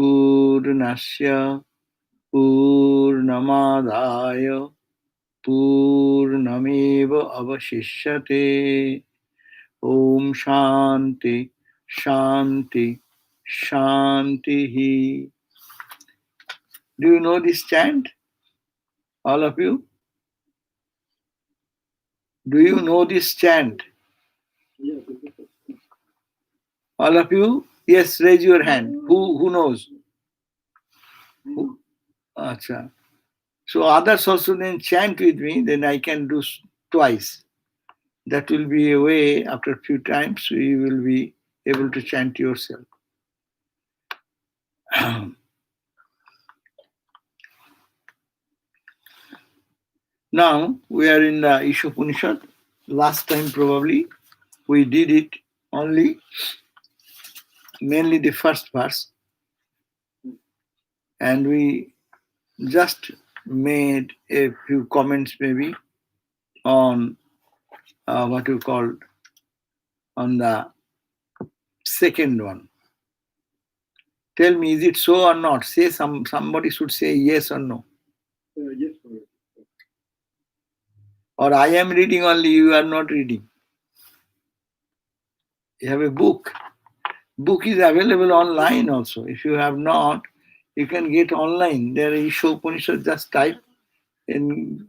Purnasya Purnamadaya Purnameva Avashishyate. Om Shanti Shanti Shanti. Do you know this chant? All of you? Do you know this chant? All of you? Yes, raise your hand. Who knows? Who? Acha. So others also then chant with me, then I can do twice. That will be a way, after a few times, you will be able to chant yourself. Now, we are in the Isha Upanishad. Last time probably we did it only, mainly the first verse. And we just made a few comments maybe on what you call on the second one. Tell me, is it so or not? Say somebody should say yes or no. Yes. Or I am reading only, you are not reading. You have a book. Book is available online also. If you have not, you can get online. There is Isha Upanishad, just type in.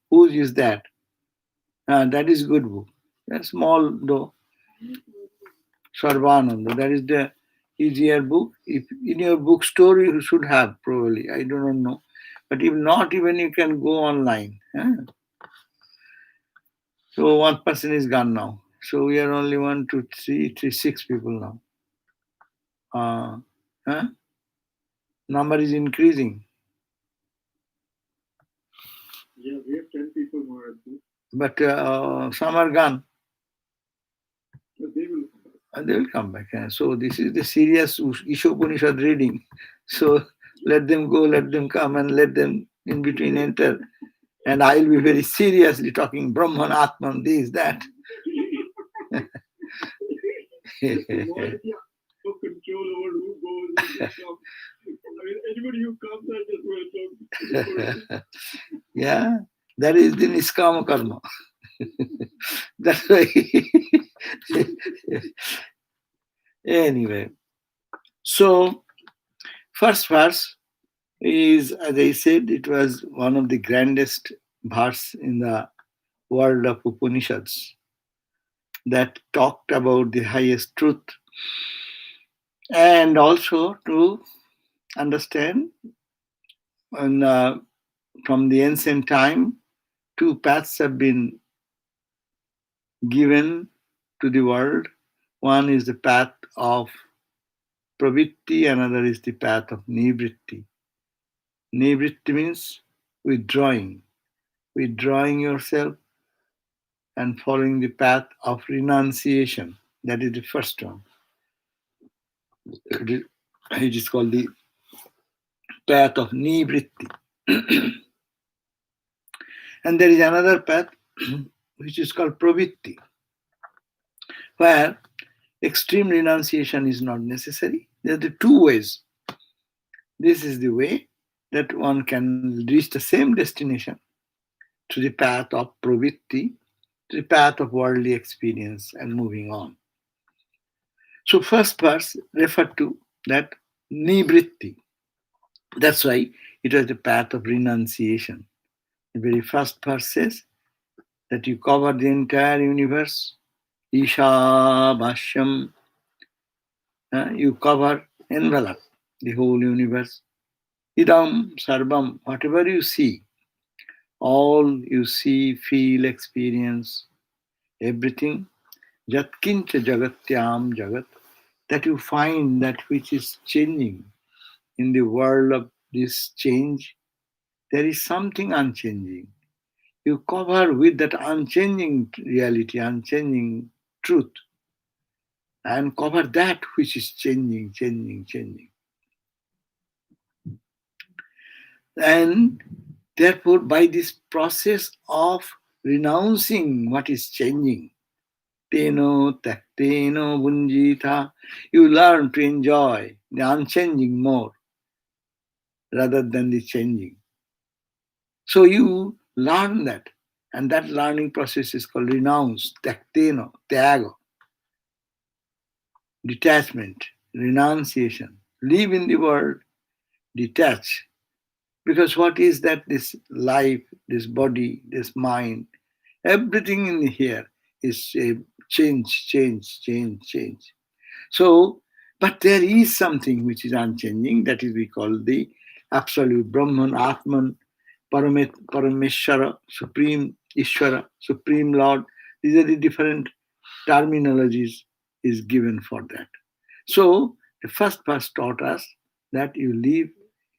Whose is that? That is good book. A small though. Sarvananda. That is the easier book. If in your bookstore you should have probably. I do not know. But if not, even you can go online. So one person is gone now. So we are only 1, 2, 3, 6 people now. Number is increasing. Yeah, we have 10 people more. But some are gone. But they will come back. So this is the serious Isha Upanishad reading. So let them go, let them come, and let them in between enter. And I will be very seriously talking Brahman, Atman, this, that. no control over who goes and who comes. I mean, anybody who comes, I just welcome. Yeah, that is the Niskama Karma. That's why. Anyway, so first verse is, as I said, it was one of the grandest verse in the world of Upanishads that talked about the highest truth, and also to understand from the ancient time, two paths have been given to the world. One is the path of pravitti, another is the path of nivritti. Nivritti means withdrawing yourself and following the path of renunciation. That is the first one. It is called the path of nivritti. And there is another path which is called pravitti, where extreme renunciation is not necessary. There are the two ways. This is the way that one can reach the same destination, to the path of pravitti, to the path of worldly experience and moving on. So first verse referred to that nivritti. That's why it was the path of renunciation. The very first verse says that you cover the entire universe. Isha Bhashyam. You cover, envelop the whole universe. Idam Sarvam, whatever you see, all you see, feel, experience, everything. Jatkincha Jagatyam Jagat, that you find that which is changing in the world of this change, there is something unchanging. You cover with that unchanging reality, unchanging truth, and cover that which is changing, changing, changing. And therefore, by this process of renouncing what is changing, teno takteno bunjita. You learn to enjoy the unchanging more rather than the changing. So you learn that. And that learning process is called renounce, takteno, tyago, detachment, renunciation. Live in the world, detach. Because what is that? This life, this body, this mind, everything in here is a change, change, change, change. So, but there is something which is unchanging, that is we call the absolute Brahman, Atman, Parameshwara, Supreme Ishvara, Supreme Lord. These are the different terminologies is given for that. So the first verse taught us that you live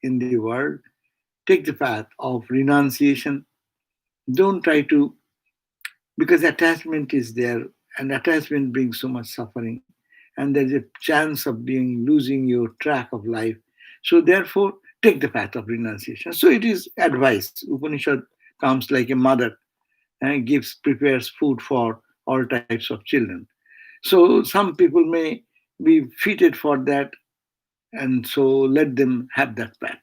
in the world, take the path of renunciation. Don't try to, because attachment is there, and attachment brings so much suffering, and there's a chance of being losing your track of life. So therefore, take the path of renunciation. So it is advice. Upanishad comes like a mother and gives prepares food for all types of children. So some people may be fitted for that, and so let them have that path.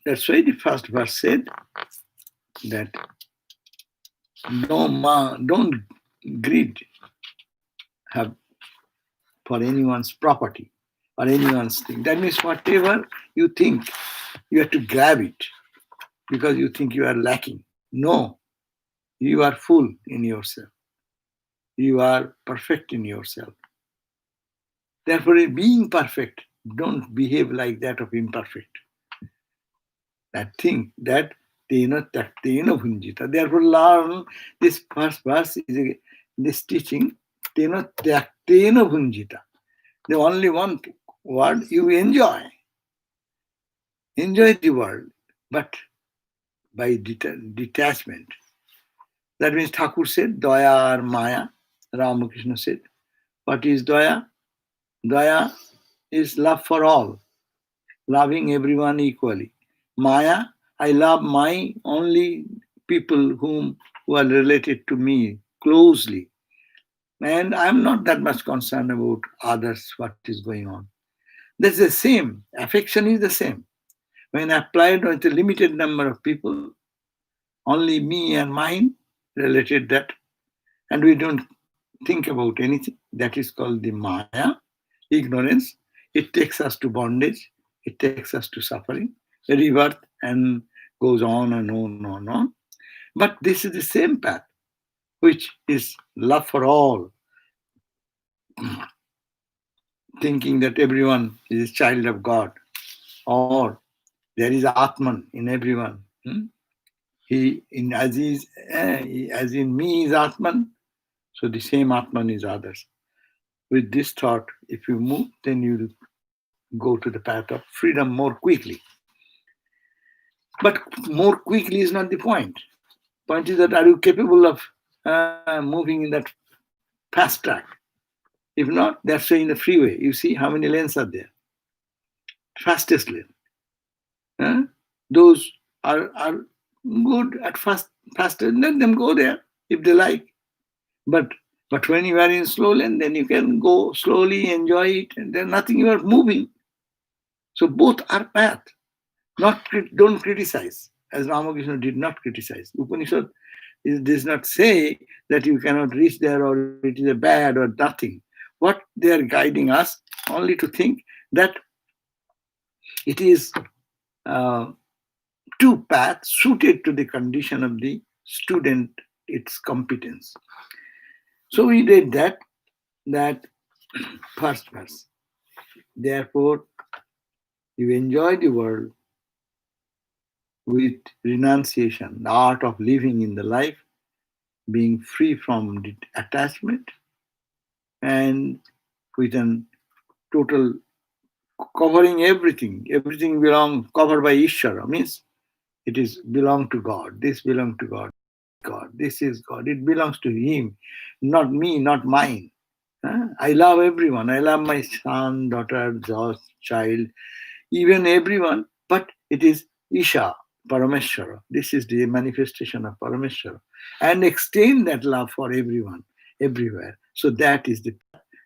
That's why the first verse said that don't greed have for anyone's property or anyone's thing. That means whatever you think, you have to grab it because you think you are lacking. No, you are full in yourself. You are perfect in yourself. Therefore, in being perfect, don't behave like that of imperfect. That thing, that tena taktena bhunjita. Therefore, learn this first verse is this teaching, tena taktena bhunjita. The only one word you enjoy. Enjoy the world, but by detachment. That means Thakur said, Daya or Maya. Ramakrishna said, what is Daya? Daya is love for all, loving everyone equally. Maya, I love my only people who are related to me closely. And I'm not that much concerned about others, what is going on. That's the same. Affection is the same. When applied with a limited number of people, only me and mine related that, and we don't think about anything. That is called the Maya, ignorance. It takes us to bondage, it takes us to suffering, rebirth, and goes on and on and on. But this is the same path, which is love for all, thinking that everyone is a child of God, or there is Atman in everyone. He in as in me is Atman, so the same Atman is others. With this thought, if you move, then you go to the path of freedom more quickly. But more quickly is not the point. Point is that are you capable of moving in that fast track? If not, that's why in the freeway, you see how many lanes are there. Fastest lane. Those are good at faster, let them go there if they like. But when you are in slow lane, then you can go slowly, enjoy it, and there's nothing you are moving. So both are path. Don't criticize, as Ramakrishna did not criticize. Upanishad does not say that you cannot reach there or it is a bad or nothing. What they are guiding us only to think that it is two paths suited to the condition of the student, its competence. So we did that first verse. Therefore, you enjoy the world with renunciation, the art of living in the life, being free from attachment, and with an total covering everything. Everything belong covered by Ishvara, means it is belong to God. This belong to God. God. This is God. It belongs to Him, not me, not mine. I love everyone. I love my son, daughter, child, even everyone. But it is Isha, Parameshwara. This is the manifestation of Parameshwara. and extend that love for everyone, everywhere. So that is the,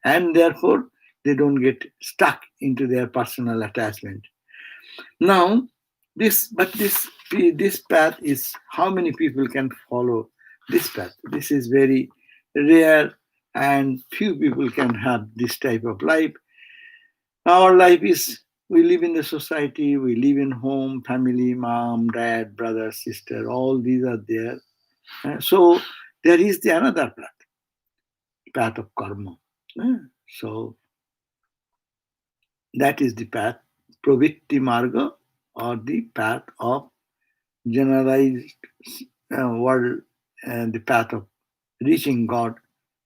and therefore they don't get stuck into their personal attachment. Now, this path is, how many people can follow this path? This is very rare, and few people can have this type of life. Our life is, we live in the society, we live in home, family, mom, dad, brother, sister, all these are there. So there is the another path, path of karma. So that is the path, pravitti marga, or the path of generalized world, and the path of reaching God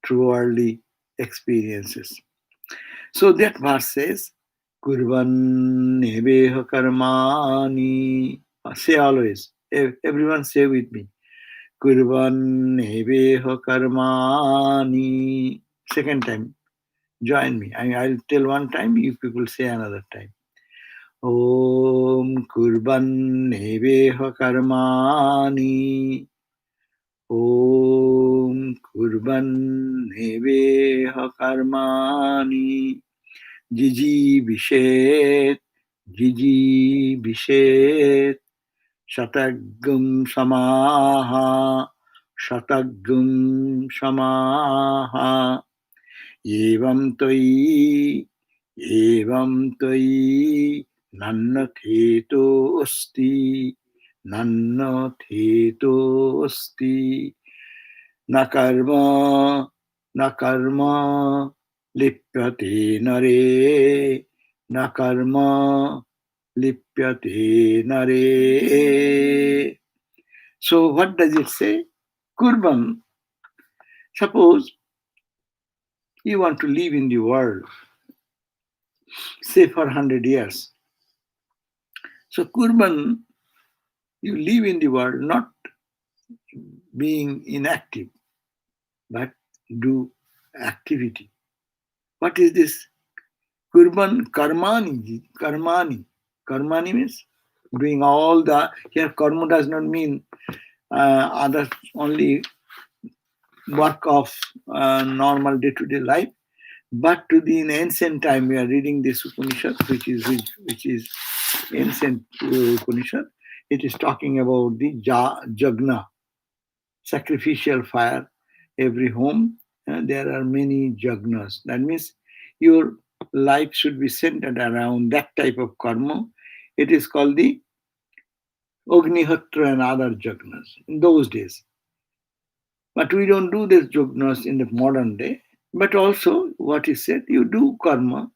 through worldly experiences. So that verse says, Kurvan nebeha karmani. Say always, everyone say with me, Kurvan nebeha karmani. Second time, join me. I'll tell one time, you people say another time. Om kurban nebeha karmani. Om kurban nebeha karmani. Jiji bishet, jiji bishet. Shatagum samaha, shatagum samaha. Evam toi, evam toi, nanna theto osti, nanna theto osti. Na karma, na karma, lipyate nare, na karma, lipyate nare. So what does it say? Kurban, suppose you want to live in the world, say for 100 years. So Kurban, you live in the world not being inactive, but do activity. What is this? Kurban karmani, karmani. Karmani means doing all the, here karma does not mean other only work of normal day-to-day life, but to the, in ancient time we are reading this Upanishad, which is ancient Upanishad. It is talking about the jagna, sacrificial fire. Every home, there are many jagnas. That means your life should be centered around that type of karma. It is called the Agnihotra and other jagnas in those days. But we don't do this jagnas in the modern day. But also, what is said, you do karma,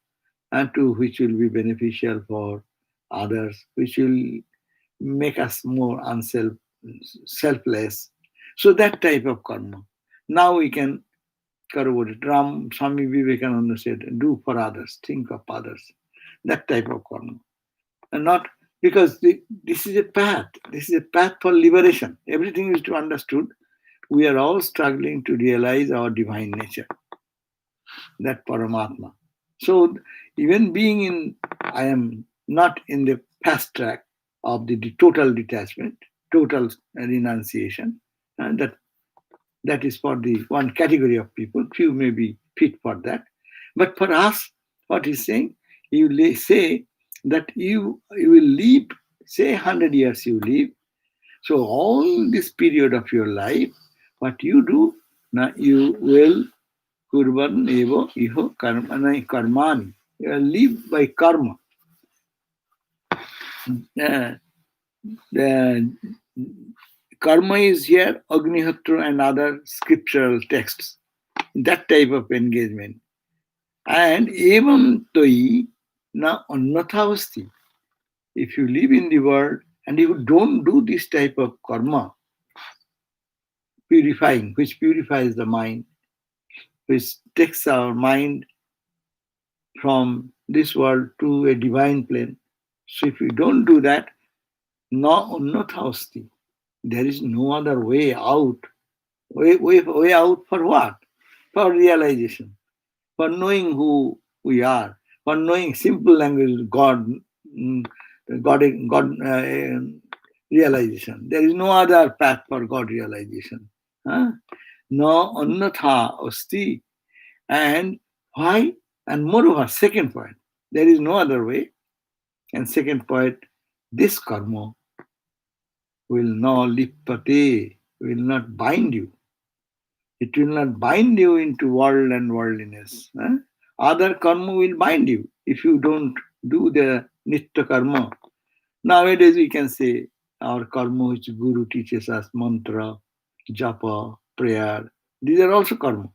and to which will be beneficial for others, which will make us more selfless. So that type of karma. Now we can corroborate it. Swami Vivekananda said, do for others, think of others. That type of karma. And not because this is a path. This is a path for liberation. Everything is to be understood. We are all struggling to realize our divine nature, that Paramatma. So even being in, I am not in the fast track of the total detachment, total renunciation, and that is for the one category of people. Few may be fit for that. But for us, what he's saying, you say that you will live, say 100 years you live. So all this period of your life, what you do, now you will kurban evo iho karmani. You will live by karma. The karma is here, Agnihotra and other scriptural texts. That type of engagement. And evam toi na annathavasti. If you live in the world and you don't do this type of karma, purifying, which purifies the mind, which takes our mind from this world to a divine plane. So if you don't do that, na annathavasti. There is no other way out. Way out for what? For realization, for knowing who we are, for knowing simple language, God, God realization. There is no other path for God realization. Huh? No annatha asti. And why? And moreover, second point, there is no other way. And second point, this karma will not lipate, will not bind you. It will not bind you into world and worldliness. Huh? Other karma will bind you if you don't do the nitya karma. Nowadays we can say our karma which Guru teaches us, mantra, japa, prayer, these are also karma.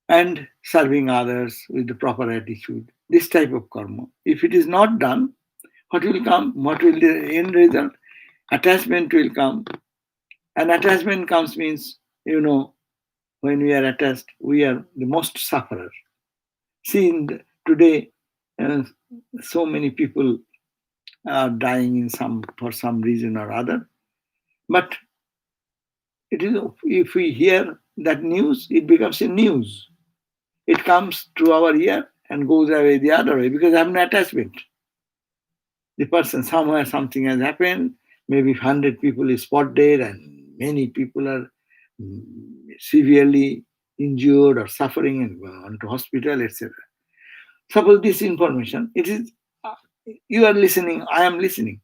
And serving others with the proper attitude, this type of karma. If it is not done, what will come? What will the end result? Attachment will come. And attachment comes means, when we are attached, we are the most sufferer. See, today, uh, so many people are dying in some for some reason or other. But it is if we hear that news, it becomes a news. It comes to our ear and goes away the other way because I have no attachment. The person somewhere something has happened, maybe 100 people is spot dead and many people are mm, severely injured or suffering and gone to hospital, etc. Suppose this information, it is you are listening, I am listening,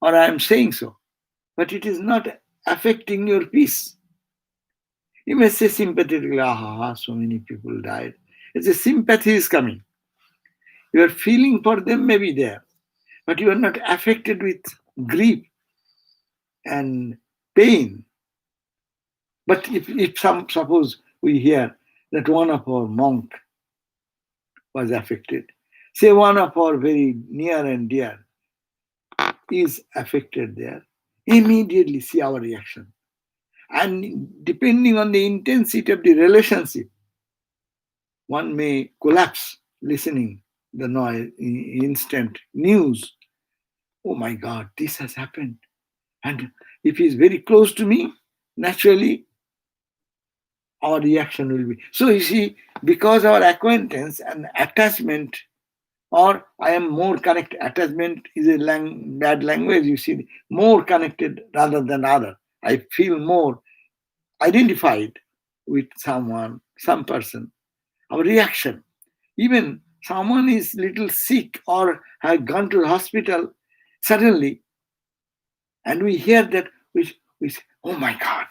or I am saying so, but it is not affecting your peace. You may say sympathetically, so many people died. It's a sympathy is coming. Your feeling for them may be there, but you are not affected with grief and pain. But if suppose we hear that one of our monk was affected, say one of our very near and dear is affected there, immediately see our reaction. And depending on the intensity of the relationship, one may collapse listening the noise, instant news. Oh my God, this has happened. And if he is very close to me, naturally our reaction will be. So you see, because our acquaintance and attachment, or I am more connected, attachment is a bad language, you see, more connected rather than other. I feel more identified with someone, some person. Our reaction, even someone is little sick or has gone to the hospital suddenly, and we hear that, we say, oh my God.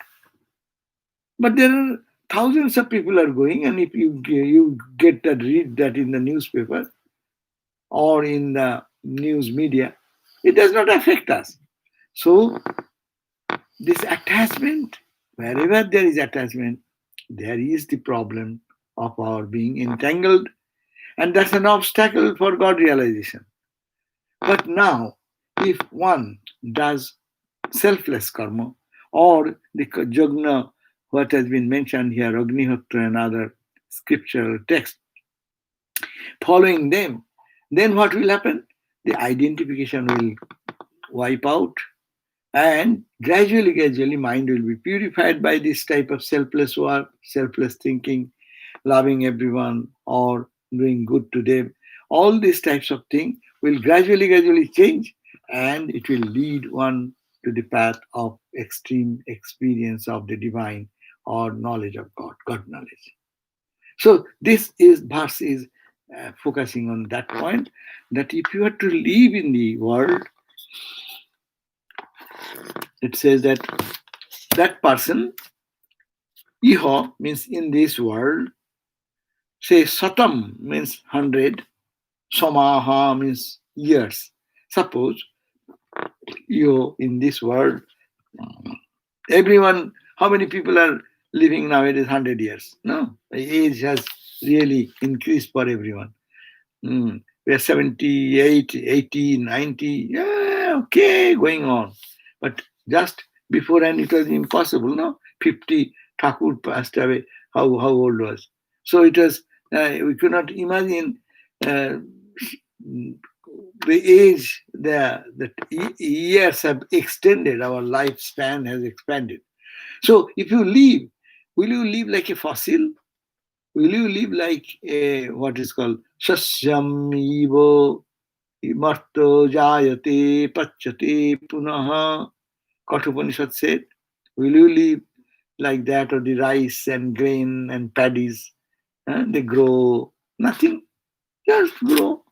But there are thousands of people are going, and if you get that, read that in the newspaper or in the news media, it does not affect us. So this attachment, wherever there is attachment, there is the problem of our being entangled, and that's an obstacle for God realization. But now, if one does selfless karma, or the jagna, what has been mentioned here, Agnihotra and other scriptural texts, following them, then what will happen? The identification will wipe out, and gradually, mind will be purified by this type of selfless work, selfless thinking, loving everyone, or doing good to them. All these types of things will gradually change, and it will lead one to the path of extreme experience of the divine or knowledge of God, God knowledge. So this is verse is focusing on that point, that if you are to live in the world, it says that that person, iho means in this world, say satam means 100, samaha means years. Suppose you in this world, everyone, how many people are living nowadays 100 years? No, the age has really increased for everyone. We are 78, 80, 90, yeah, okay, going on. But just beforehand it was impossible, no? 50, Thakur passed away, how old was. So it was, we could not imagine uh, the age, the years have extended, our lifespan has expanded. So if you live, will you live like a fossil? Will you live like a what is called sasyam ivo marto jayate pachyate punaha? Kathopanishad said, Will you live like that, or the rice and grain and paddies? They grow nothing, just grow.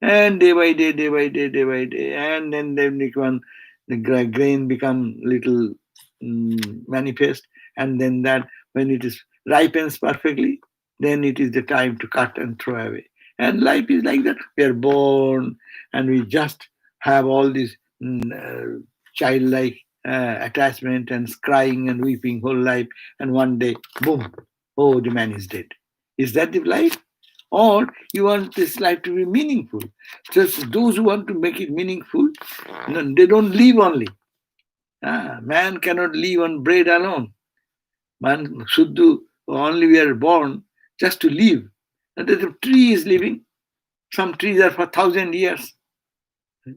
And day by day, day by day, day by day, and then they become, the grain become little manifest, and then that when it is ripens perfectly, then it is the time to cut and throw away. And life is like that. We are born, and we just have all this childlike attachment and crying and weeping whole life, and one day, boom, oh, the man is dead. Is that the life? Or you want this life to be meaningful? Just those who want to make it meaningful, no, they don't live only. Man cannot live on bread alone. Man should do only, we are born just to live. And the tree is living. Some trees are for 1,000 years.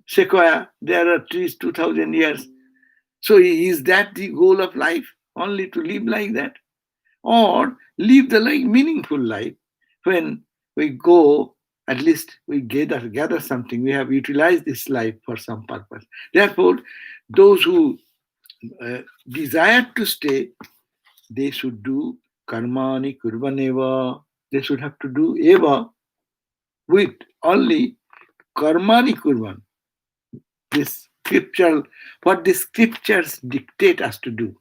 Sequoia, there are trees 2,000 years. So is that the goal of life? Only to live like that? Or live the meaningful life? When we go, at least we gather something. We have utilized this life for some purpose. Therefore, those who desire to stay, they should do karmani kurvaneva. They should have to do eva with only karmani kurvan. This scripture, what the scriptures dictate us to do.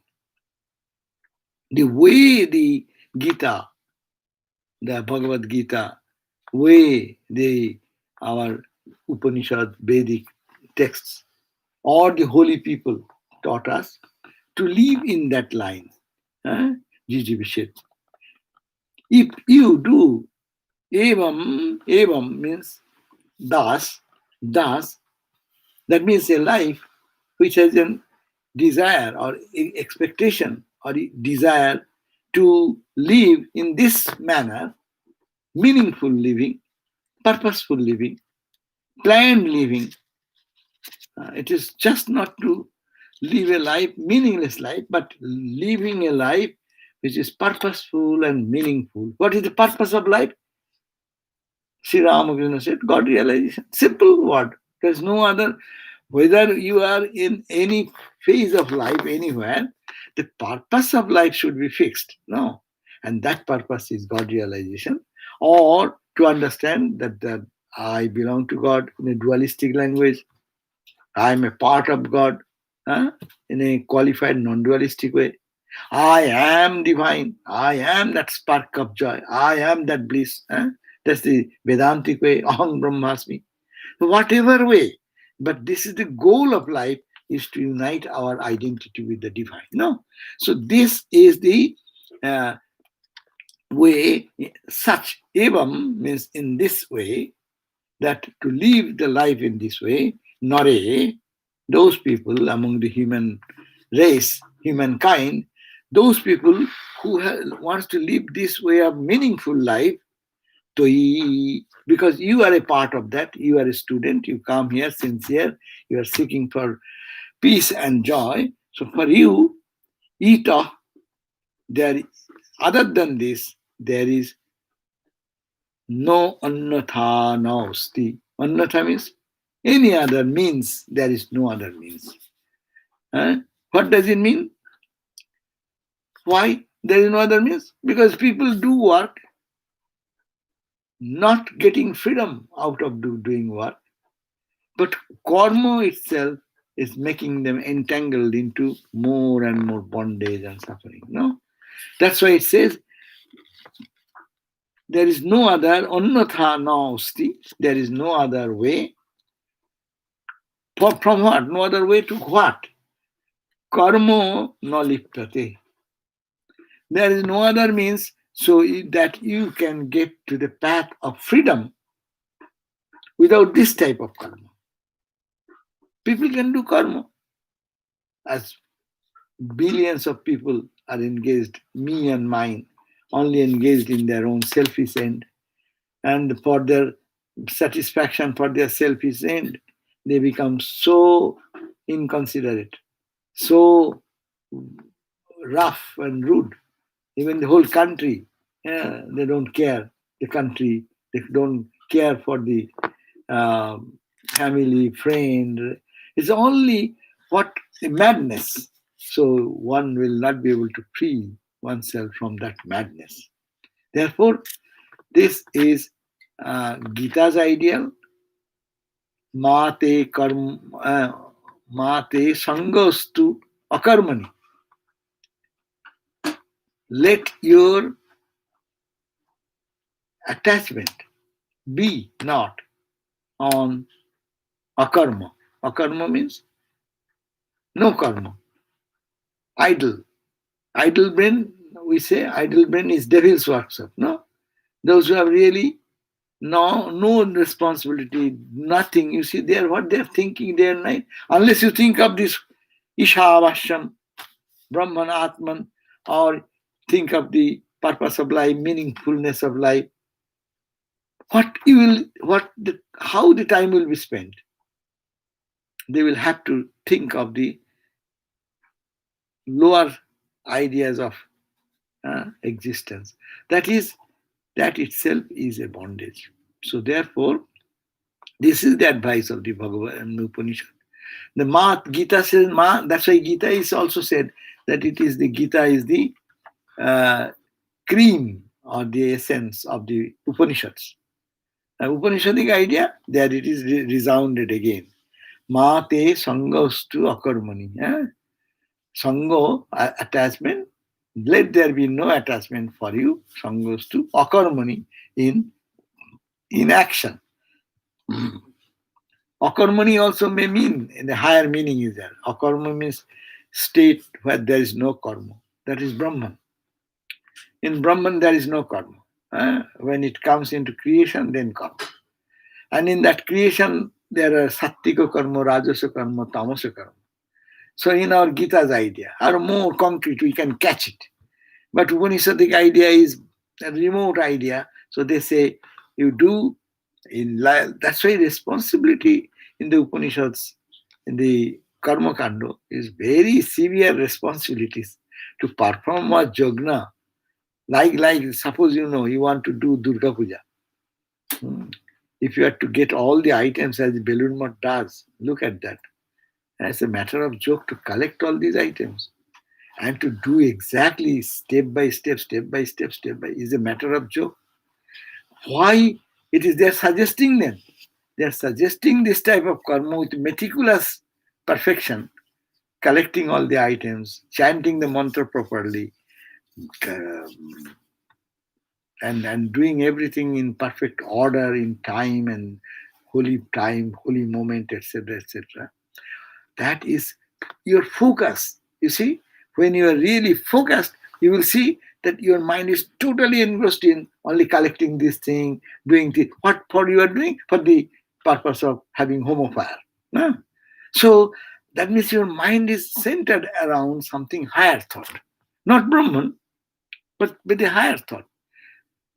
The way the Gita, the Bhagavad Gita, way our Upanishad Vedic texts, or the holy people taught us to live in that line. Jiji Vishit. If you do evam means das, that means a life which has a desire or expectation or desire to live in this manner, meaningful living, purposeful living, planned living. It is just not to live a life, meaningless life, but living a life which is purposeful and meaningful. What is the purpose of life? Sri Ramakrishna said, God realization. Simple word. There's no other. Whether you are in any phase of life, anywhere, the purpose of life should be fixed. No. And that purpose is God realization, or to understand that I belong to God in a dualistic language. I am a part of God in a qualified non-dualistic way. I am divine. I am that spark of joy. I am that bliss. That's the Vedantic way. Aham Brahmasmi. Whatever way. But this is the goal of life, is to unite our identity with the divine. No. So this is the way, such evam means in this way, that to live the life in this way, nare, those people among the human race, humankind, those people who wants to live this way of meaningful life, because you are a part of that, you are a student, you come here sincere, you are seeking for peace and joy. So for you, ita, there, other than this, there is no annatha nausti. Annatha means any other means, there is no other means. What does it mean? Why there is no other means? Because people do work, not getting freedom out of doing work, but karma itself is making them entangled into more and more bondage and suffering. No? That's why it says, there is no other, annatha nausti, there is no other way. From what? No other way to what? Karma na liptate. There is no other means so that you can get to the path of freedom without this type of karma. People can do karma. As billions of people are engaged, me and mine, only engaged in their own selfish end. And for their satisfaction, for their selfish end, they become so inconsiderate, so rough and rude. Even the whole country, they don't care. The country, they don't care for the family, friend. It's only what the madness. So one will not be able to free oneself from that madness. Therefore, this is Gita's ideal. Mate karm, mate sangostu akarmani. Let your attachment be not on akarma. Akarma means no karma, idle. Idle brain, we say idle brain is devil's workshop. No? Those who have really no responsibility, nothing. You see, what they're thinking day and night. Unless you think of this Isha Avasham, Brahman, Atman, or think of the purpose of life, meaningfulness of life, how the time will be spent. They will have to think of the lower ideas of existence. That itself is a bondage. So therefore, this is the advice of the Bhagavad Upanishad. The Gita says, that's why Gita is also said that Gita is the cream or the essence of the Upanishads. Upanishadic idea, there it is resounded again. Ma te sangostu akarmani. Sango, attachment. Let there be no attachment for you. Sangostu akarmani, in action. Akarmani also may mean, in the higher meaning is there. Akarma means state where there is no karma. That is Brahman. In Brahman, there is no karma. When it comes into creation, then karma. And in that creation, there are sattika karma, rajasa karma, tamasa karma. So in our Gita's idea, or more concrete, we can catch it. But Upanishadic idea is a remote idea. So they say, you do in life. That's why responsibility in the Upanishads, in the Karma Kanda, is very severe responsibilities to perform a jagna. Like suppose you want to do Durga Puja. If you have to get all the items as Belur Math does, look at that. It's a matter of joke to collect all these items. And to do exactly step by step is a matter of joke. Why it is they're suggesting them? They're suggesting this type of karma with meticulous perfection, collecting all the items, chanting the mantra properly, and doing everything in perfect order, in time and holy moment, etc., etc. That is your focus. You see, when you are really focused, you will see that your mind is totally engrossed in only collecting this thing, doing this. What for you are doing? For the purpose of having home of fire. No? So that means your mind is centered around something higher thought. Not Brahman, but with a higher thought.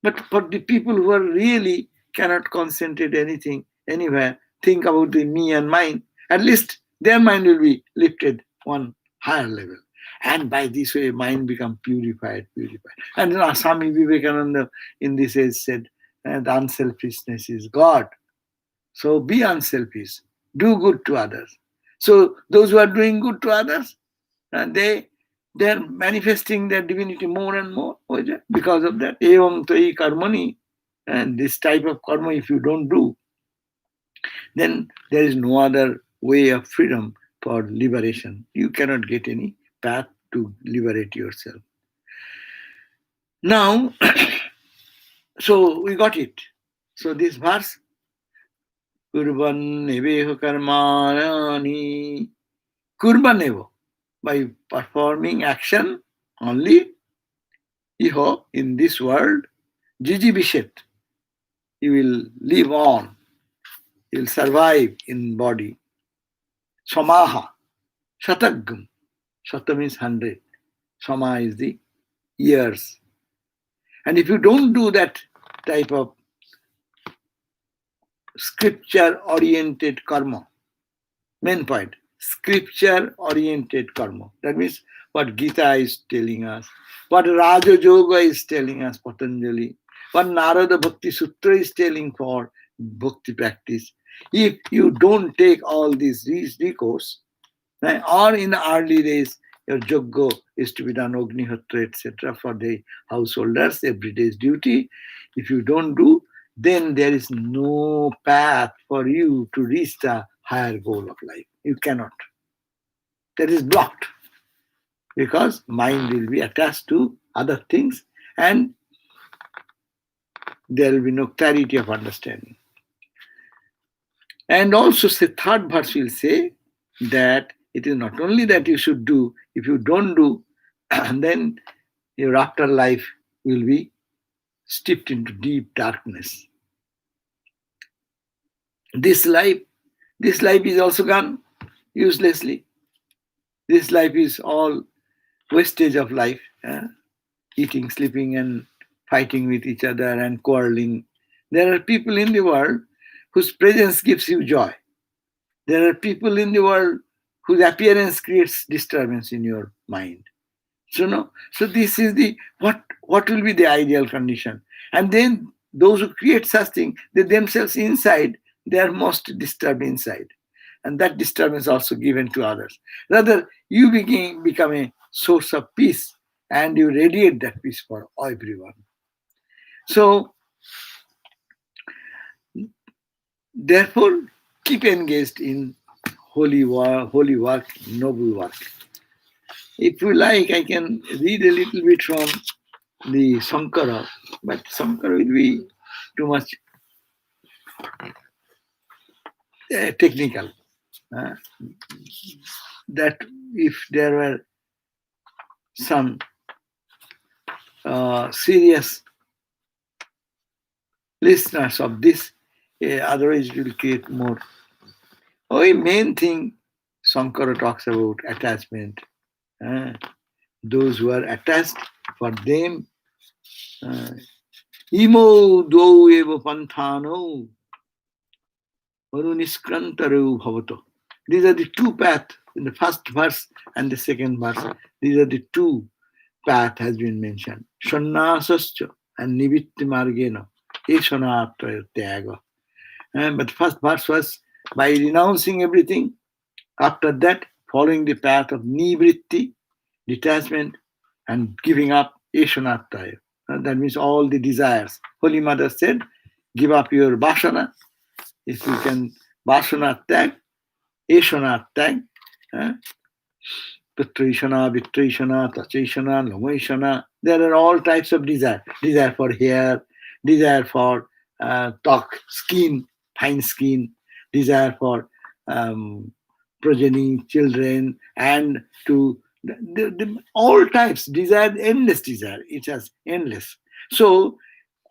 But for the people who are really cannot concentrate anything, anywhere, think about the me and mine, at least their mind will be lifted one higher level. And by this way, mind become purified. And Swami Vivekananda in this age said, the unselfishness is God. So be unselfish. Do good to others. So those who are doing good to others, they're manifesting their divinity more and more because of that. Evam tai karmani, and this type of karma, if you don't do, then there is no other way of freedom for liberation. You cannot get any path to liberate yourself. Now, so we got it. So this verse, kurban neveho karmani, kurban nevo, by performing action only, iho, in this world, jiji bishet, you will live on, you will survive in body. Samaha, shatagam, shata means 100, sama is the years. And if you don't do that type of scripture-oriented karma, main point, scripture-oriented karma. That means what Gita is telling us, what Raja Yoga is telling us, Patanjali, what Narada Bhakti Sutra is telling for bhakti practice. If you don't take all these recourse, or in the early days, your yogya is to be done, Agnihotra, etc., for the householders, every day's duty. If you don't do, then there is no path for you to reach the higher goal of life. You cannot. That is blocked because mind will be attached to other things and there will be no clarity of understanding. And also, the third verse will say that it is not only that you should do, if you don't do, then your afterlife will be steeped into deep darkness. This life, this life is also gone uselessly. This life is all wastage of life. Eating, sleeping, and fighting with each other and quarreling. There are people in the world whose presence gives you joy. There are people in the world whose appearance creates disturbance in your mind. So this is the what will be the ideal condition. And then those who create such thing, they themselves inside, they are most disturbed inside. And that disturbance also given to others. Rather, you become a source of peace and you radiate that peace for everyone. So, therefore, keep engaged in holy work, noble work. If you like, I can read a little bit from the Sankara, but Sankara will be too much technical. That if there were some serious listeners of this, otherwise it will create more. The main thing Sankara talks about attachment. Those who are attached, for them, imo dvau eva panthano manuniskrantaro bhavato. These are the two paths in the first verse and the second verse. These are the two paths has been mentioned. Sannasascha and nivitti margena. Eshanatra tyaga. But the first verse was by renouncing everything. After that, following the path of nivritti, detachment, and giving up eshanatra. That means all the desires. Holy Mother said, give up your vasana. If you can vasana tag, eshanat tag, Putrishana, Vitrishana, Tachishana, Lomaishana. There are all types of desire. Desire for hair, desire for talk, skin, fine skin, desire for progeny, children, and to all types, desire, endless desire. It has endless. So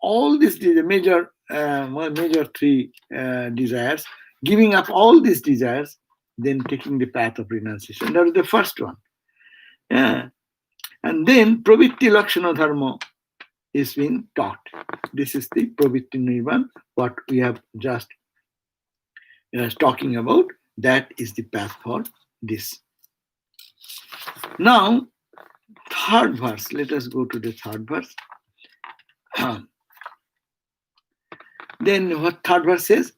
all these major three desires, giving up all these desires, then taking the path of renunciation. That is the first one. Yeah. And then Pravitti Lakshana Dharma is being taught. This is the Pravitti Nirvan, what we have just talking about. That is the path for this. Now, third verse. Let us go to the third verse. Then what third verse says?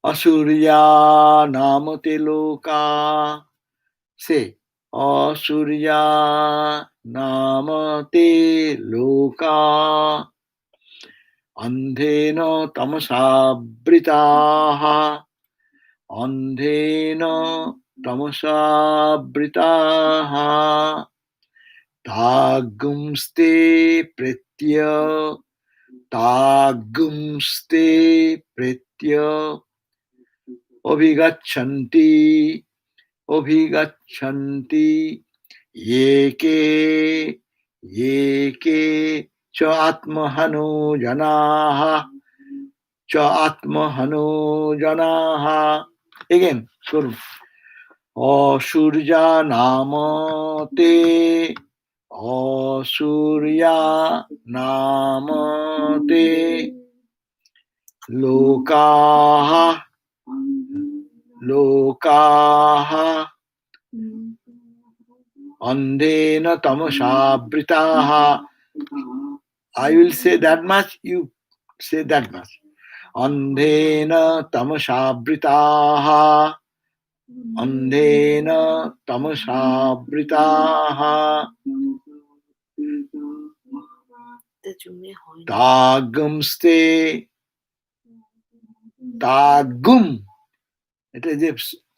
Asurya namate loka. Say, Asurya namate loka. Andhena tamasabritaha. Andhena tamasabritaha. Tagumste pritya. Tagumste pritya. Abhigachanti. Abhigachanti. Yeke. Yeke. Cha atmahano janaha. Cha atmahano janaha. Again, Guru. Asurya namate. Asurya namate. Lokaha. Lokaha. Andena tamashabritaha. I will say that much, you say that much. Andena tamashabritaha. andhena tamashabritaha tagumste tagum. It is a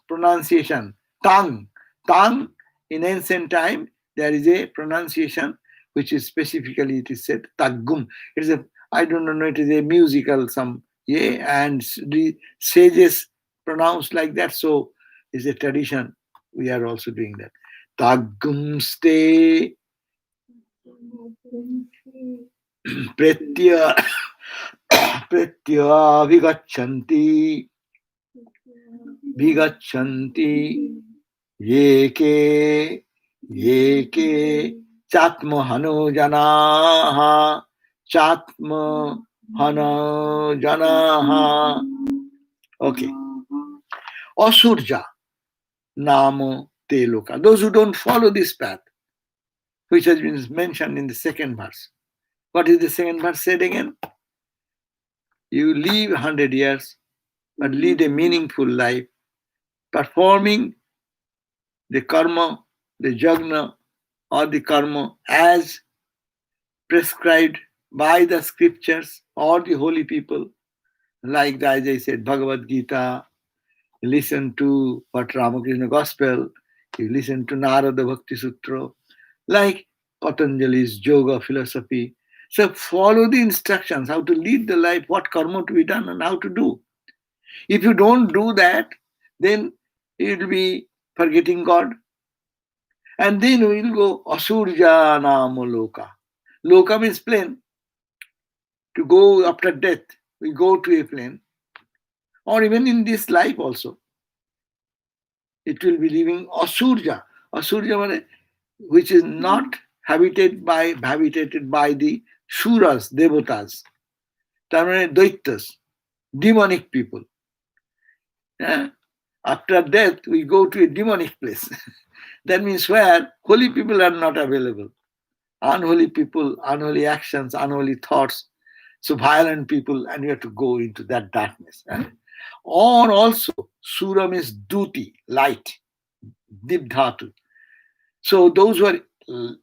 pronunciation. Tongue. Tongue in ancient time, there is a pronunciation which is specifically, it is said, taggum. It is a, I don't know, it is a musical, some, yeah, and the sages pronounce like that. So it's a tradition. We are also doing that. Taggum ste pretya pretya vigachanti vigachanti Yeke, yeke, chatma hano janaha, chatma hano janaha. Okay. Asurja, namo te loka. Those who don't follow this path, which has been mentioned in the second verse. What is the second verse said again? You live 100 years, but lead a meaningful life, performing the karma, the jagna, or the karma as prescribed by the scriptures or the holy people, like as I said, Bhagavad Gita, you listen to what Ramakrishna Gospel, you listen to Narada Bhakti Sutra, like Patanjali's yoga philosophy. So follow the instructions, how to lead the life, what karma to be done and how to do. If you don't do that, then it will be forgetting God. And then we will go Asurja Nama Loka. Loka means plane. To go after death, we go to a plane, or even in this life also, it will be living asurja. Asurja, which is not habitated by the shuras, devatas, daityas, demonic people. Yeah? After death, we go to a demonic place. That means where holy people are not available. Unholy people, unholy actions, unholy thoughts, so violent people, and you have to go into that darkness. Or also, Suram is duti, light, dibdhatu. So those who are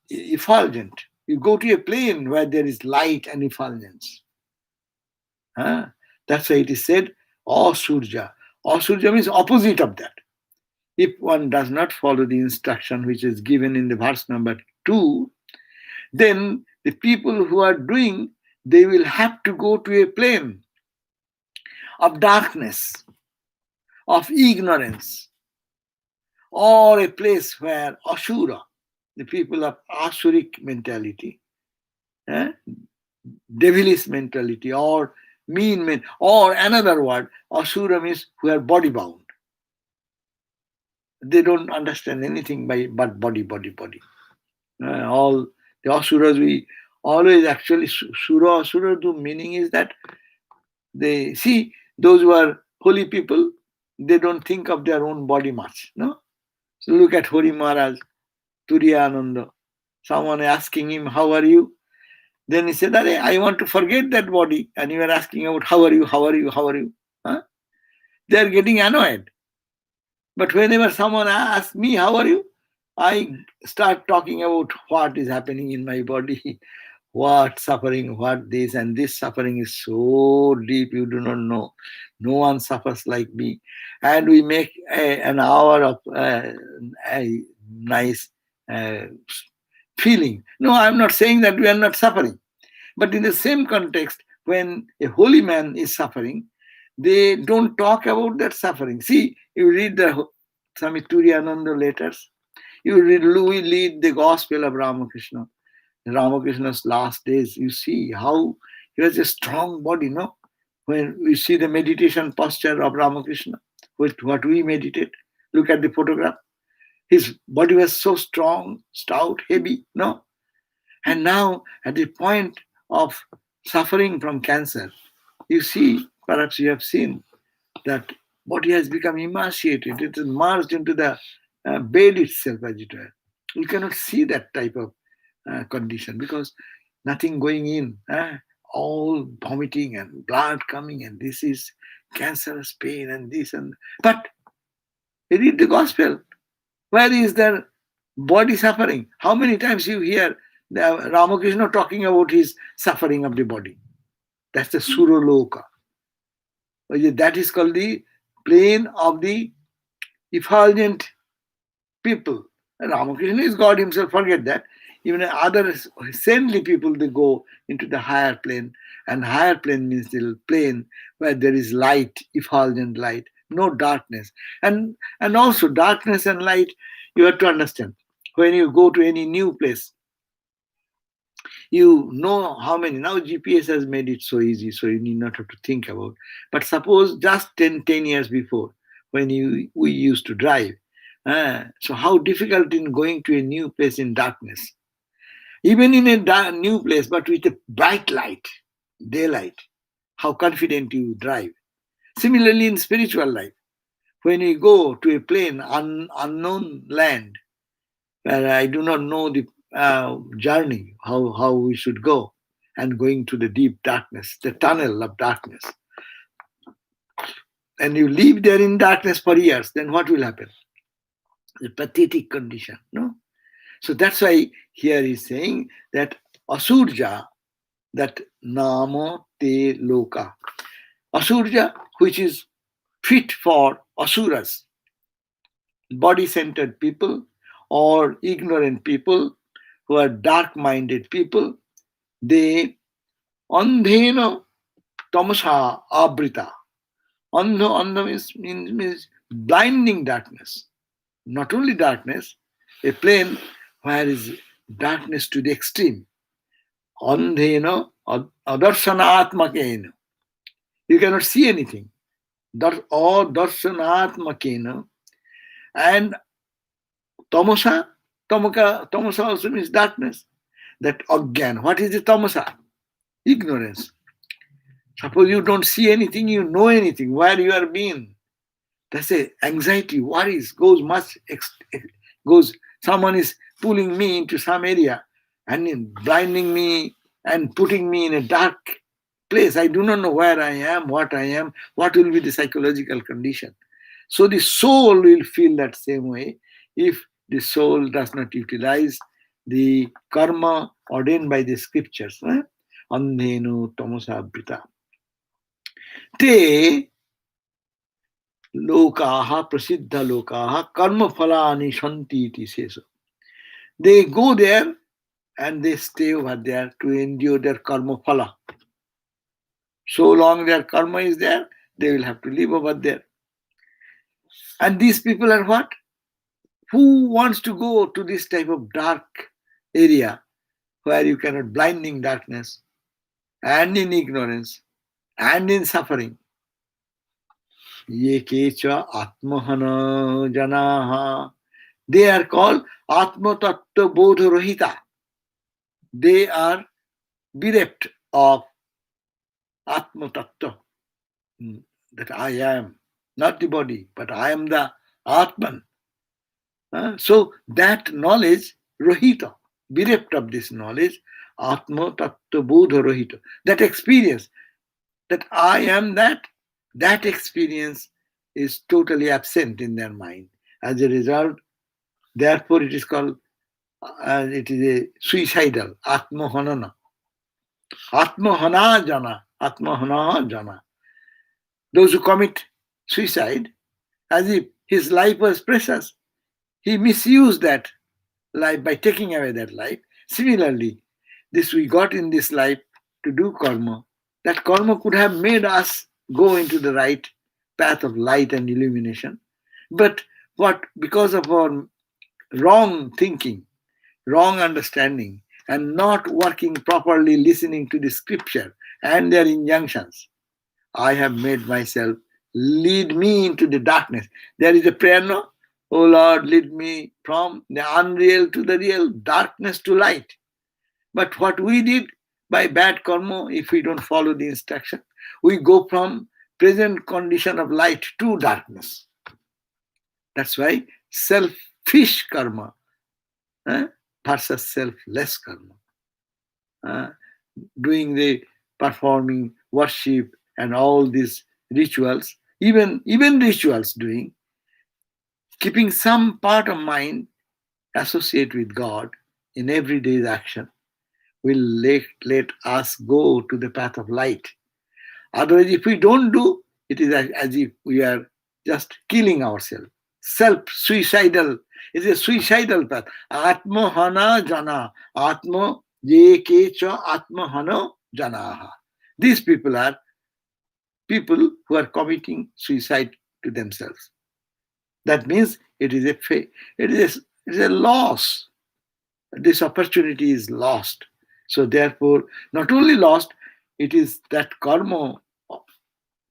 effulgent, you go to a plane where there is light and effulgence. That's why it is said, Asurja. Asurja means opposite of that. If one does not follow the instruction which is given in the verse number 2, then the people who are doing, they will have to go to a plane of darkness, of ignorance, or a place where Ashura, the people of Asuric mentality, devilish mentality, or mean men, or another word, Asura means who are body bound. They don't understand anything but body, body, body. All the Asuras, we always actually, Sura, Asura, the meaning is that they see those who are holy people, they don't think of their own body much. No? So look at Hori Maharaj, Turiya Ananda. Someone asking him, how are you? Then he said, I want to forget that body. And you are asking about how are you, how are you, how are you? Huh? They are getting annoyed. But whenever someone asks me, how are you? I start talking about what is happening in my body, what suffering, what this, and this suffering is so deep, you do not know. No one suffers like me. And we make an hour of a nice uh, feeling. No, I'm not saying that we are not suffering. But in the same context, when a holy man is suffering, they don't talk about that suffering. See, you read the Swami Turiyananda letters, you read the Gospel of Ramakrishna. Ramakrishna's last days, you see how he has a strong body, no? When we see the meditation posture of Ramakrishna, with what we meditate, look at the photograph. His body was so strong, stout, heavy, no? And now, at the point of suffering from cancer, you see, perhaps you have seen that body has become emaciated. It is merged into the bed itself, as it were. You cannot see that type of condition because nothing going in, all vomiting and blood coming, and this is cancerous pain and this and but Read the gospel. Where is their body suffering? How many times you hear Ramakrishna talking about his suffering of the body? That's the Suraloka. That is called the plane of the effulgent people. Ramakrishna is God himself, forget that. Even other saintly people, they go into the higher plane, and higher plane means the plane where there is light, effulgent light, no darkness. And also darkness and light, you have to understand. When you go to any new place, you know how many. Now GPS has made it so easy, so you need not have to think about. But suppose just 10 years before, when we used to drive, so how difficult in going to a new place in darkness, even in a new place, but with a bright light, daylight, how confident you drive. Similarly, in spiritual life, when you go to a plain, unknown land, where I do not know the journey, how we should go, and going to the deep darkness, the tunnel of darkness, and you live there in darkness for years, then what will happen? The pathetic condition, no? So that's why here he's saying that asurja, that nama te loka. Asurja, which is fit for asuras, body-centered people or ignorant people who are dark-minded people, they andhena tamasa abrita. Andha means blinding darkness. Not only darkness, a plane where is darkness to the extreme. Andhena adarsanatmakena. You cannot see anything. Or darsanatmakena. And tamasa, tamasa also means darkness. That again, what is the tamasa? Ignorance. Suppose you don't see anything, you know anything, where you are being. That's a anxiety, worries, goes, someone is pulling me into some area and blinding me and putting me in a dark place. I do not know where I am, what will be the psychological condition. So the soul will feel that same way if the soul does not utilize the karma ordained by the scriptures. Andhenu tamasa brita. Te lokaha, prasiddha lokaha, karma phalani shanti iti seso. They go there and they stay over there to endure their karma phala. So long their karma is there, they will have to live over there. And these people are what? Who wants to go to this type of dark area where you cannot, blinding darkness and in ignorance and in suffering? Ye kecha atmahana janaha. They are called Atma Tattva Bodha Rohita. They are bereft of Atma Tattva, that I am, not the body, but I am the Atman. So that knowledge, Rohita, bereft of this knowledge, Atma Tattva Bodha Rohita, that experience, that I am that experience is totally absent in their mind. As a result, therefore it is called, it is a suicidal, Atmahanana. Atmahana jana. Those who commit suicide, as if his life was precious, he misused that life by taking away that life. Similarly, this we got in this life to do karma. That karma could have made us go into the right path of light and illumination. But what, because of our wrong thinking, wrong understanding, and not working properly, listening to the scripture and their injunctions, I have made myself lead me into the darkness. There is a prayer, no? Oh Lord, lead me from the unreal to the real, darkness to light. But what we did by bad karma, if we don't follow the instruction, we go from present condition of light to darkness. That's why selfish karma versus selfless karma. Doing the performing worship and all these rituals, even rituals doing, keeping some part of mind associate with God in everyday's action will let us go to the path of light. Otherwise, if we don't do, it is as if we are just killing ourselves. Self-suicidal. It is a suicidal path. Atmahana jana. Atma ye kecha atmahano janaha. These people are people who are committing suicide to themselves. That means it is it is a loss. This opportunity is lost. So therefore, not only lost, it is that karma,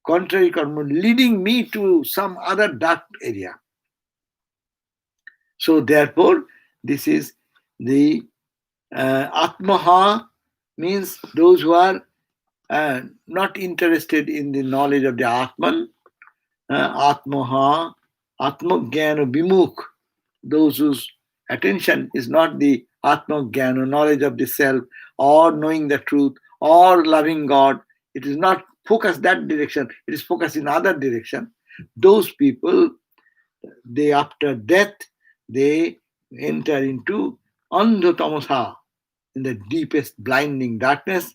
contrary karma, leading me to some other dark area. So therefore, this is the Atmaha means those who are not interested in the knowledge of the Atman, Atmaha, Atmajnana Vimukh, those whose attention is not the Atmajnana, knowledge of the self, or knowing the truth, or loving God. It is not focused that direction, it is focused in other direction. Those people, they after death, they enter into Andhatamasa, in the deepest blinding darkness,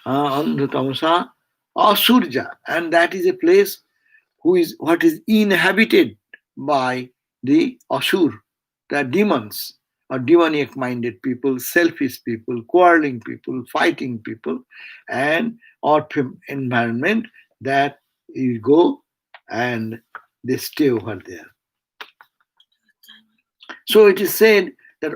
Andhatamasa, Asurja, and that is a place who is what is inhabited by the Asur, the demons, or demoniac minded people, selfish people, quarreling people, fighting people, and or environment that you go and they stay over there. So it is said that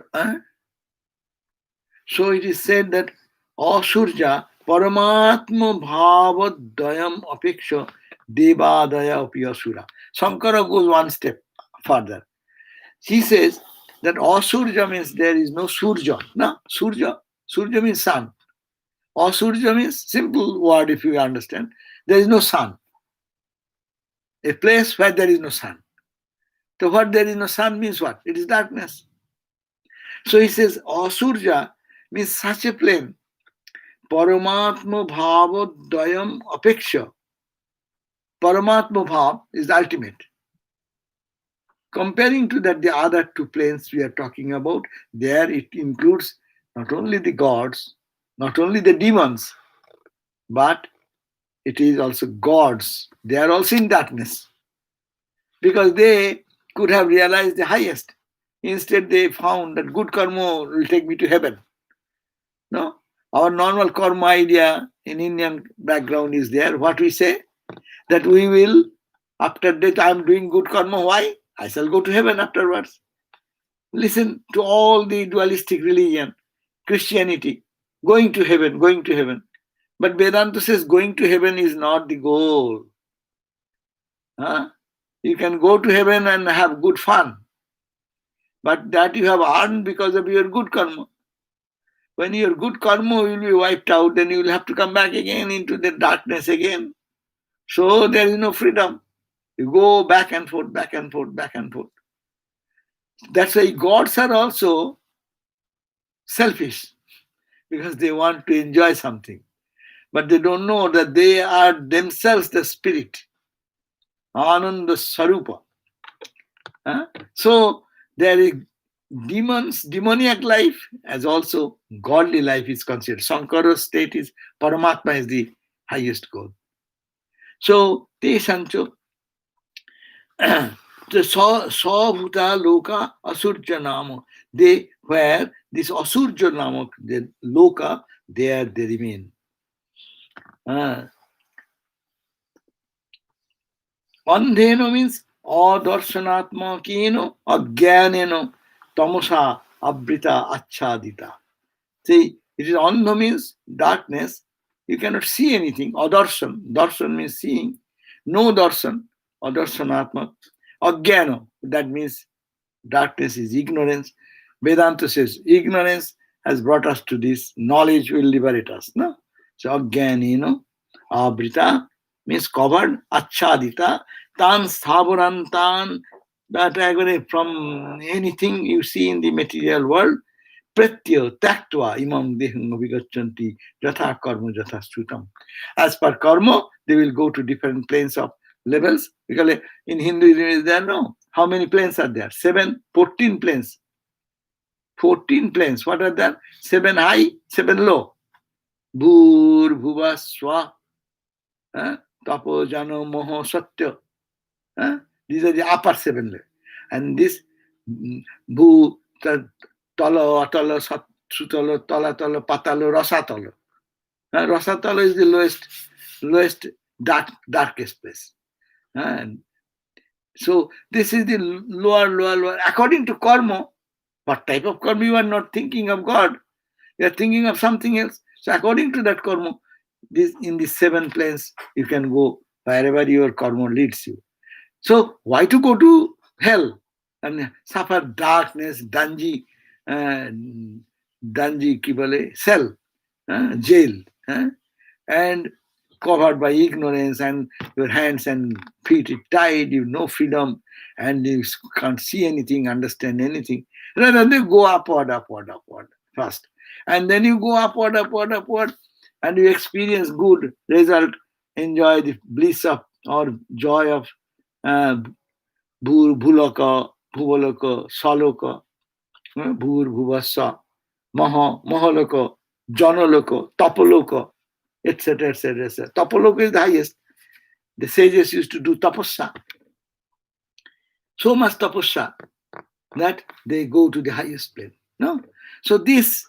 Asurja Paramatma Bhavadayam Apeksha Devadaya Apiyasura. Sankara goes one step further. He says that Asurja means there is no Surja. No, Surja. Surja means sun. Asurja means simple word if you understand. There is no sun. A place where there is no sun. So what there is no sun means what? It is darkness. So he says Asurja means such a plane. Paramatma Bhavadayam Apeksha. Paramatma Bhav is the ultimate. Comparing to that, the other two planes we are talking about, there it includes not only the gods, not only the demons, but it is also gods. They are also in darkness because they could have realized the highest. Instead, they found that good karma will take me to heaven. No, our normal karma idea in Indian background is there. What we say that we will, after death, I am doing good karma. Why? I shall go to heaven afterwards. Listen to all the dualistic religion, Christianity, going to heaven, going to heaven. But Vedanta says going to heaven is not the goal. Huh? You can go to heaven and have good fun, but that you have earned because of your good karma. When your good karma will be wiped out, then you will have to come back again into the darkness again. So there is no freedom. You go back and forth, back and forth, back and forth. That's why gods are also selfish because they want to enjoy something. But they don't know that they are themselves the spirit. Ananda Sarupa. So there is demons, demoniac life as also godly life is considered. Sankara's state is Paramatma is the highest goal. So te sancho the Bhuta Loka Asurja Nama. They where this Asurja Nama, the Loka, there they remain. Andheno means adarsanatmakeno ajnaneno tamasa abrita achadita. See, it is andha means darkness. You cannot see anything. Adarsan. Darsan means seeing. No darsan. Adarsanatmak. Ajnano. That means darkness is ignorance. Vedanta says ignorance has brought us to this. Knowledge will liberate us. No? So ajnaneno abrita means covered. Achadita. Tan sthaburantan. That from anything you see in the material world. Pratya taktva imam deham jatha karma jatha sutam. As per karma, they will go to different planes of levels. Because in Hinduism is there no. How many planes are there? 7, 14 planes. 14 planes. What are there? 7 high, 7 low. Bhur, Bhuva, Swa, Tapo, Jano, Moho, Satya. These are the upper 7 levels. And this Bhu, Tala, Atala, Sutala, Tala, Tala, Patala, Rasatala. Rasatala is the lowest darkest place. And so this is the lower. According to karma, what type of karma? You are not thinking of God. You are thinking of something else. So according to that karma, in the 7 planes, you can go wherever your karma leads you. So why to go to hell and suffer darkness, dungy ki bole, cell, jail, and covered by ignorance, and your hands and feet are tied, you have no freedom, and you can't see anything, understand anything. Rather than go upward first. And then you go upward, and you experience good result, enjoy the bliss of or joy of Bhulaka, Bhuvalaka, Salaka, Bhur, Bhuvasa, Mahalaka, Janalaka, Tapalaka, etc., etc., etc. Tapalaka is the highest. The sages used to do tapasya. So much tapasya that they go to the highest plane. No? So this,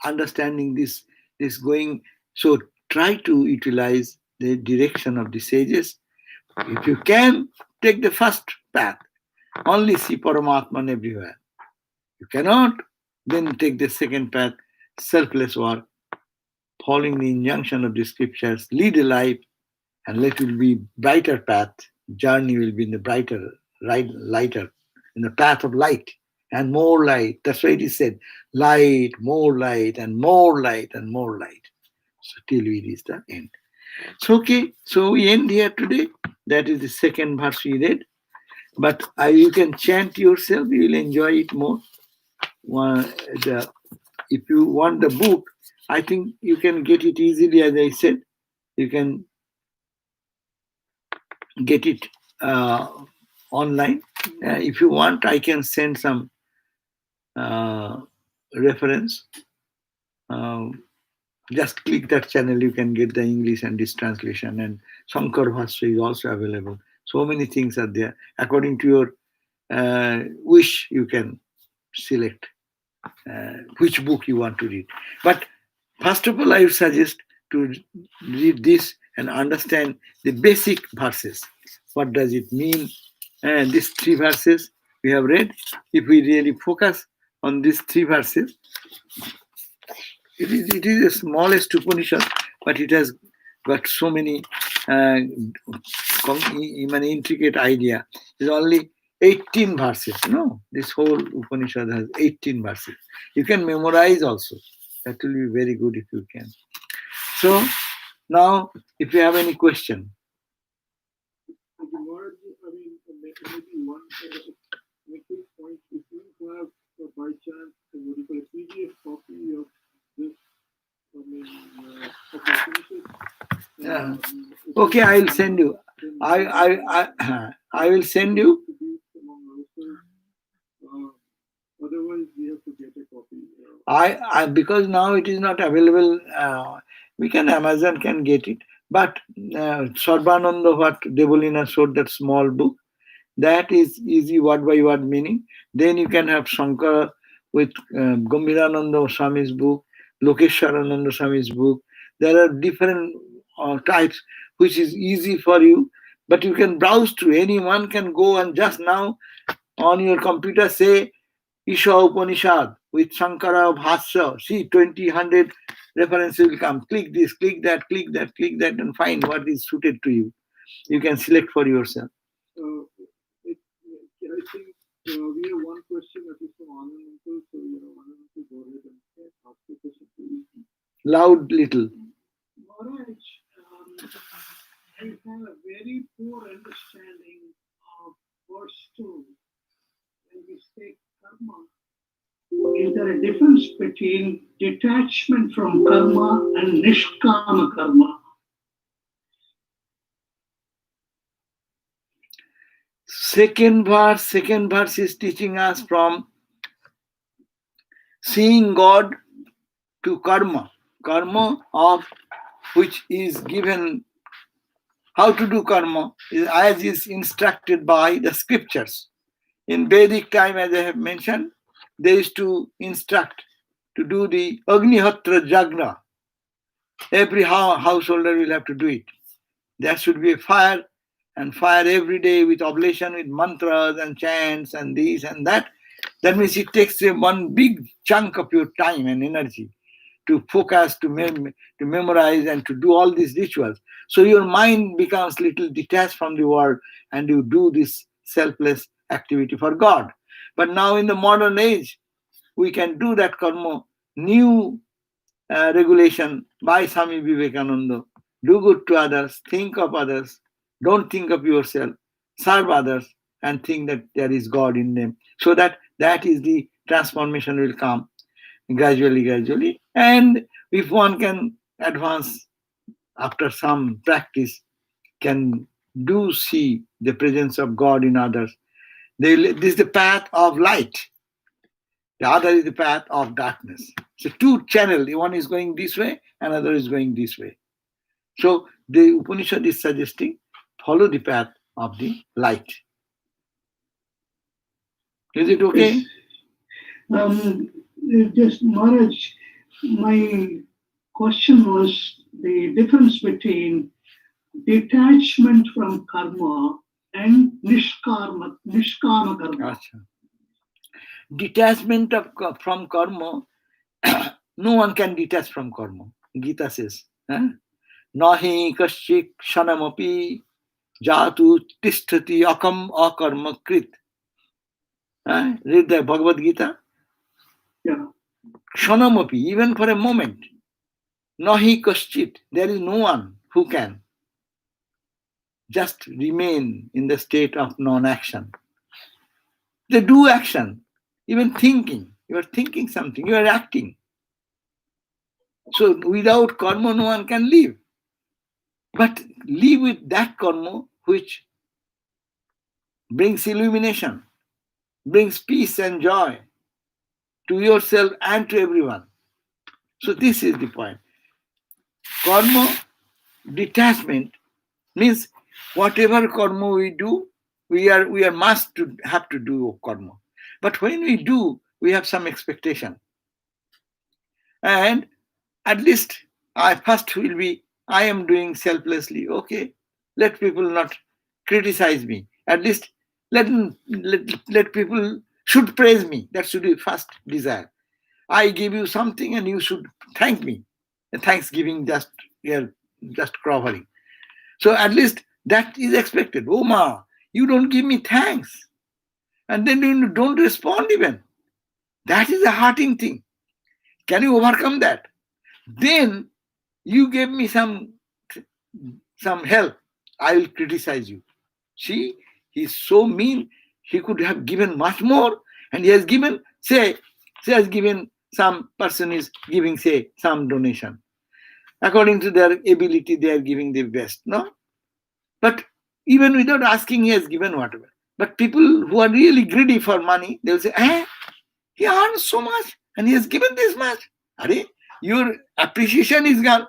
understanding this going, so try to utilize the direction of the sages. If you can, take the first path. Only see Paramatman everywhere. You cannot, then take the second path, selfless work, following the injunction of the scriptures, lead a life, and let it be brighter path. Journey will be in the brighter, lighter, in the path of light and more light. That's why it is said, light, more light, and more light, and more light. So till we reach the end. So okay, so we end here today. That is the second verse we read. But you can chant yourself, you will enjoy it more. If you want the book, I think you can get it easily, as I said. You can get it online. If you want, I can send some reference. Just click that channel, you can get the English and this translation. And Shankar Bhashya is also available. So many things are there. According to your wish, you can select which book you want to read. But first of all, I would suggest to read this and understand the basic verses. What does it mean? And these 3 verses we have read, if we really focus on these 3 verses, it is the smallest Upanishad, but it has got so many intricate idea. It's only 18 verses. No, this whole Upanishad has 18 verses. You can memorize also. That will be very good if you can. So now, if you have any question. Maybe one quick point. If you have, by chance, what do you call a PDF copy of this, Okay, I will send you. I will send you. Otherwise, we have to get a copy. I because now it is not available. We can Amazon can get it, but Sarvananda, what Devolina showed, that small book, that is easy word by word meaning. Then you can have Shankara with Gambhirananda Swami's book, Lokeshwarananda Swami's book. There are different types which is easy for you, but you can browse through. Anyone can go and just now on your computer say Isha Upanishad with Shankara Bhashya. See, 20, 100 references will come. Click this, click that, and find what is suited to you. You can select for yourself. I think we have one question that is from Anand Uncle. So, Anand Uncle, go ahead and ask the question. Loud little. Maharaj, I have a very poor understanding of verse 2. When we say karma, is there a difference between detachment from karma and nishkama karma? Second verse is teaching us from seeing God to karma of which is given. How to do karma as is instructed by the scriptures. In Vedic time, as I have mentioned, they used to instruct to do the Agnihotra Jagna. Every householder will have to do it. There should be a fire, and fire every day with oblation, with mantras and chants and this and that. That means it takes one big chunk of your time and energy to focus, to memorize, and to do all these rituals. So your mind becomes little detached from the world, and you do this selfless activity for God. But now in the modern age, we can do that karma. New regulation by Swami Vivekananda. Do good to others, think of others, don't think of yourself, serve others, and think that there is God in them. So that is the transformation will come gradually. And if one can advance after some practice, can do see the presence of God in others. This is the path of light. The other is the path of darkness. So two channels, one is going this way, another is going this way. So the Upanishad is suggesting follow the path of the light. Is it okay? Yes. Just Maharaj, my question was the difference between detachment from karma and nishkama karma. Achha. Detachment from karma, no one can detach from karma. Gita says, nahi kaschik kshanamapi jatu tisthati akam akarma krit. Read the Bhagavad Gita. Yeah. Kshanamapi, even for a moment. Nahi kaschit, there is no one who can just remain in the state of non-action. They do action, even thinking. You are thinking something, you are acting. So without karma, no one can live. But live with that karma which brings illumination, brings peace and joy to yourself and to everyone. So this is the point. Karma detachment means whatever karma we do, we are must to have to do karma. But when we do, we have some expectation. And at least I first will be, I am doing selflessly. Okay, let people not criticize me. At least let people should praise me. That should be first desire. I give you something and you should thank me. Thanksgiving just just covering. So at least that is expected. Oh ma, you don't give me thanks. And then you don't respond even. That is a hurting thing. Can you overcome that? Then you gave me some help. I will criticize you. See, he's so mean. He could have given much more, and he has given, some person is giving, say, some donation. According to their ability, they are giving the best, no? But even without asking, he has given whatever. But people who are really greedy for money, they will say, he earns so much and he has given this much. Are your appreciation is gone.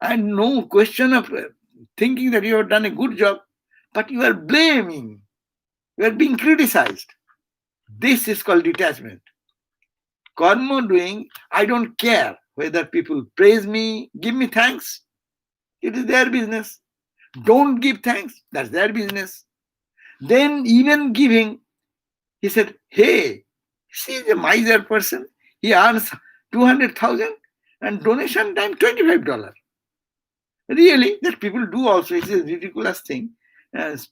And no question of thinking that you have done a good job, but you are blaming, you are being criticized. This is called detachment. Karma doing, I don't care whether people praise me, give me thanks. It is their business. Don't give thanks, that's their business. Then even giving, he said, hey, she is a miser person. He earns 200,000 and donation time $25. Really, that people do also. It's a ridiculous thing.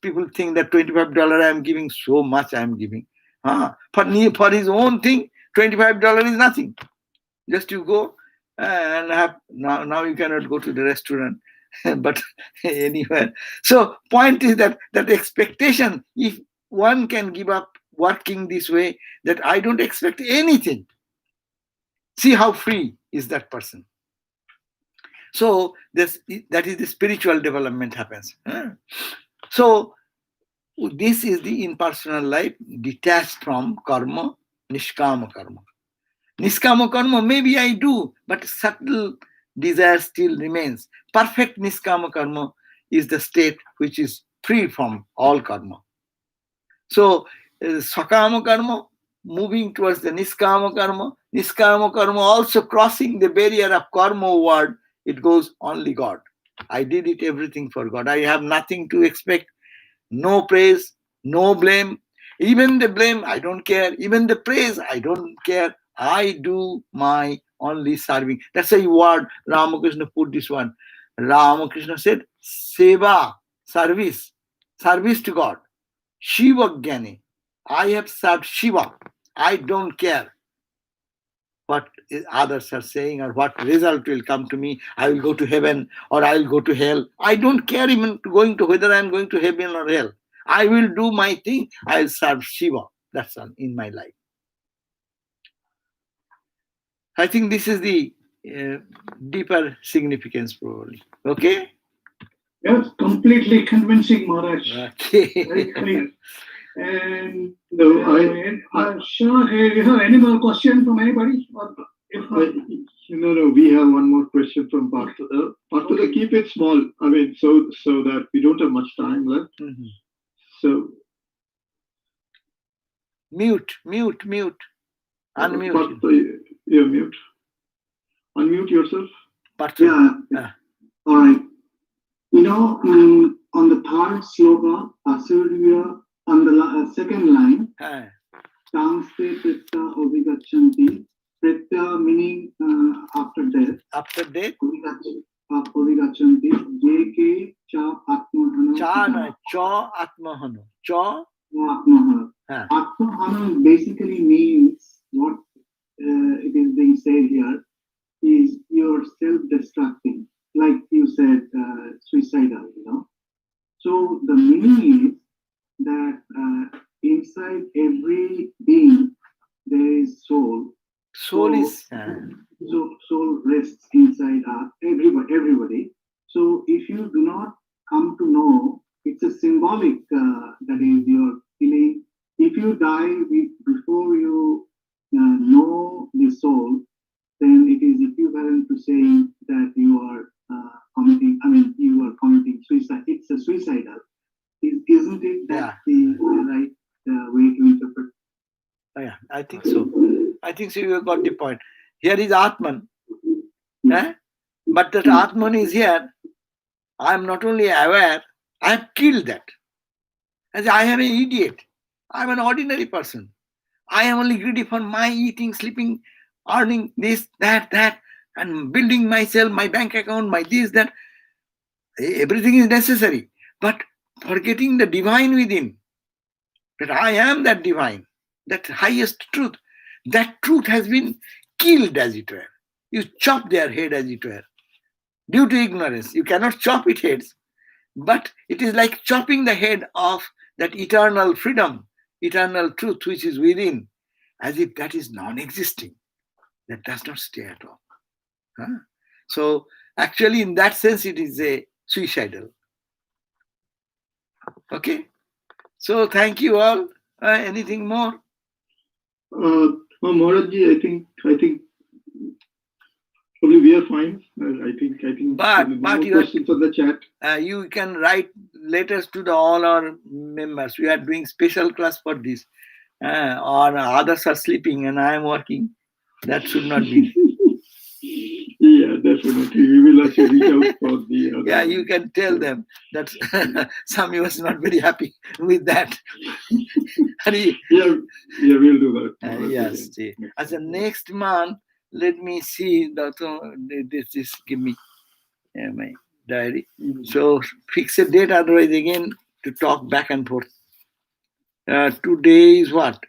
People think that $25 I am giving, so much I am giving. For his own thing, $25 is nothing. Just you go and have, now you cannot go to the restaurant, but anywhere. So point is that expectation, if one can give up working this way, that I don't expect anything. See how free is that person. So that is the spiritual development happens. So This is the impersonal life detached from karma, nishkama karma. Niskama karma, maybe I do, but subtle desire still remains. Perfect niskama karma is the state which is free from all karma. So, sakama karma, moving towards the niskama karma also crossing the barrier of karma word, it goes only God. I did it everything for God. I have nothing to expect, no praise, no blame. Even the blame, I don't care. Even the praise, I don't care. I do my only serving. That's a word Ramakrishna put this one. Ramakrishna said, Seva, service, service to God. Shiva Jnani. I have served Shiva. I don't care what others are saying or what result will come to me. I will go to heaven or I will go to hell. I don't care even going to whether I am going to heaven or hell. I will do my thing. I will serve Shiva. That's all in my life. I think this is the deeper significance probably. Okay? Yes, completely convincing, Maharaj. Okay. Very clear. And No, Shah, you have any more question from anybody? Or if not, no, we have one more question from Pastor. Pastor, keep it small. I mean, so that we don't have much time left. Mhm. So, Mute. Unmute. Pastor, you're mute. Unmute yourself. Pastor. Yeah. All right. On the third sloka, Asuriya, on the second line, Tamste Pretta Obhigachanti, Pretta meaning after death. After death? Obhigachanti, J.K. Cha Atmahana. Cha na, Cha Atmahano. Cha Atmahana. Atmahana basically means what it is being said here is you're self-destructing. Like you said, suicidal, So the meaning is that inside every being there is soul. Soul is. So soul rests inside everybody. So if you do not come to know, it's a symbolic that is your feeling. If you die before you know the soul, then it is equivalent to saying that you are you are committing suicide. It's a suicidal. Isn't it that the right way to interpret? Yeah, I think so. You got the point. Here is Atman. But that Atman is here. I am not only aware, I have killed that. As I am an idiot. I am an ordinary person. I am only greedy for my eating, sleeping, earning this, that, and building myself, my bank account, my this, that. Everything is necessary. But forgetting the divine within, that I am that divine, that highest truth, that truth has been killed, as it were. You chop their head, as it were. Due to ignorance, you cannot chop its heads, but it is like chopping the head of that eternal freedom, eternal truth which is within, as if that is non-existing. That does not stay at all. So actually, in that sense, it is a suicidal. Okay. So thank you all. Anything more? Maharajji, I think probably we are fine. I think. But no questions on the chat. You can write letters to all our members. We are doing special class for this. Or others are sleeping and I am working. That should not be. Yeah, definitely. We will also reach out for the other. Yeah, you can tell them that Sami was not very happy with that. Yeah, we'll do that. Yes. As the next month, let me see. This give me my diary. So fix a date, otherwise again to talk back and forth. Today is what?